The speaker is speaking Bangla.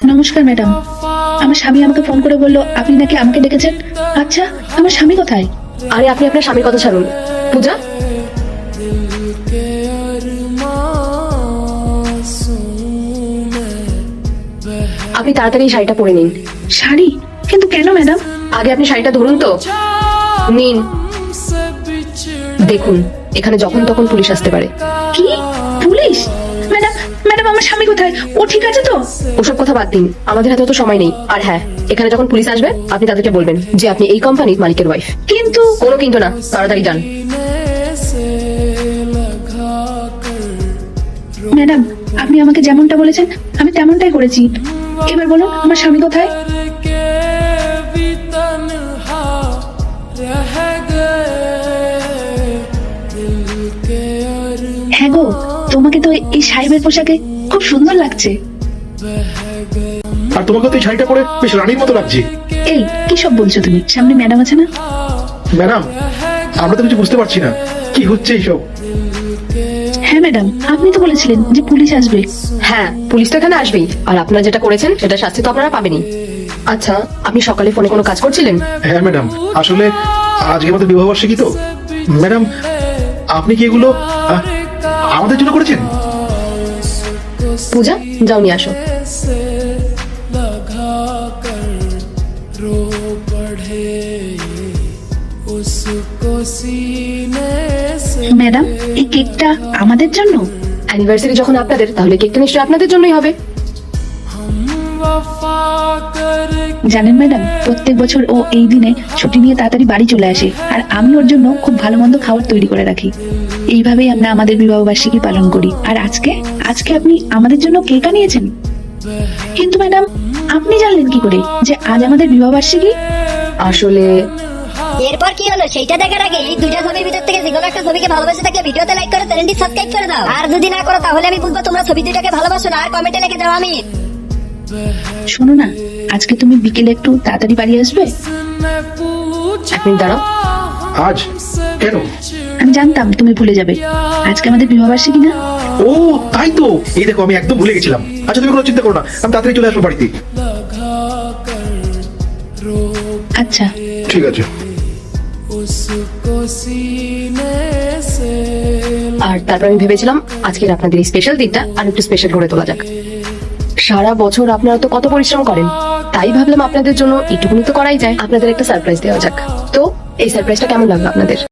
নমস্কার ম্যাডাম, আমার স্বামী আমাকে ফোন করে বললো আপনি নাকি আমাকে ডেকেছেন। আচ্ছা, আমার স্বামী কোথায়? আরে আপনি আপনার স্বামীর কথা ছাড়ুন। পূজা, আপনি তাড়াতাড়ি এই শাড়িটা পরে নিন। শাড়ি? কিন্তু কেন ম্যাডাম? আগে আপনি শাড়িটা ধরুন তো। নিন, দেখুন এখানে যখন তখন পুলিশ আসতে পারে। কি পুলিশ? ম্যাডাম ম্যাডাম আমার স্বামী কোথায়? ও ঠিক আছে তো? ওসব কথা বাদ দিন, আমাদের হাতে তো সময় নেই। আর হ্যাঁ, এখানে যখন পুলিশ আসবে আপনি তাদেরকে বলবেন যে আপনি এই কোম্পানির মালিকের ওয়াইফ। কিন্তু কোনো কিন্তু না, তাড়াতাড়ি যান। ম্যাডাম, আপনি আমাকে যেমনটা বলেছেন আমি তেমনটাই করেছি। এবার বলুন আমার স্বামী কোথায়? হ্যাঁ গো, তোমাকে তো এই সাহেবের পোশাকে খুব সুন্দর লাগছে। আর তোমাকে তো এই শাড়িটা পরে বেশ রানীর মতো লাগছে। এই কি সব বলছো তুমি? সামনে ম্যাডাম আছে না? ম্যাডাম, আমরা তো কিছু বুঝতে পারছি না কি হচ্ছে এইসব। হ্যাঁ ম্যাডাম, আপনি তো বলেছিলেন যে পুলিশ আসবে। হ্যাঁ, পুলিশ তো এখানে আসবেই, আর আপনারা যেটা করেছেন সেটা শাস্তি তো আপনারা পাবেনই। আচ্ছা, আপনি সকালে ফোনে কোনো কাজ করছিলেন? হ্যাঁ ম্যাডাম, আসলে আজকে আমাদের বিবাহবার্ষিকী তো। ম্যাডাম, আপনি কি এগুলো আমাদের জন্য করেছেন? পূজা, যাও নিয়ে আসো। ম্যাডাম, এই কেকটা আমাদের জন্য? অ্যানিভার্সারি যখন আপনাদের, তাহলে কেকটা নিশ্চয়ই আপনাদের জন্যই হবে। জানেন ম্যাডাম, প্রত্যেক বছর ও এই দিনে ছুটি নিয়ে তাড়াতাড়ি বাড়ি চলে আসে, আর আমি ওর জন্য খুব ভালো মন্দ খাবার তৈরি করে রাখি। এইভাবেই আমরা আমাদের বিবাহ বার্ষিকী পালন করি। আর আজকে আজকে আপনি আমাদের জন্য কেক আনিয়েছেন। কিন্তু ম্যাডাম, আপনি জানলেন কি করে যে আজ আমাদের বিবাহ বার্ষিকী? আসলে এরপর কি হলো সেইটা দেখার আগে এই দুইটা ছবির ভিতর থেকে যেকোনো একটা ছবিকে ভালোবাসে থাকলে ভিডিওতে লাইক করে চ্যানেলটি সাবস্ক্রাইব করে দাও। আর যদি না করো তাহলে আমি বলবো তোমরা ছবি দুইটাকে ভালোবাসো না, আর কমেন্টে লিখে দাও আমি। শোনো না, আজকে তুমি বিকেলে একটু তাড়াতাড়ি বাড়ি আসবে? এক মিনিট দাঁড়াও। আজ কেন? আমি জানতাম তুমি ভুলে যাবে। আজকে আমাদের বিবাহ বার্ষিকী না? ও তাই তো, এই দেখো আমি একদম ভুলে গেছিলাম। আচ্ছা তুমি কোনো চিন্তা করো না, আমি তাড়াতাড়ি চলে আসবো বাড়িতে। আচ্ছা ঠিক আছে। আর তারপর আমি ভেবেছিলাম আজকের আপনাদের এই স্পেশাল দিনটা আর একটু স্পেশাল করে তোলা যাক। সারা বছর আপনারা তো কত পরিশ্রম করেন, তাই ভাবলাম আপনাদের জন্য এইটুকুনি তো করাই যায়, আপনাদের একটা সারপ্রাইজ দেওয়া যাক। তো এই সারপ্রাইজটা কেমন লাগলো আপনাদের?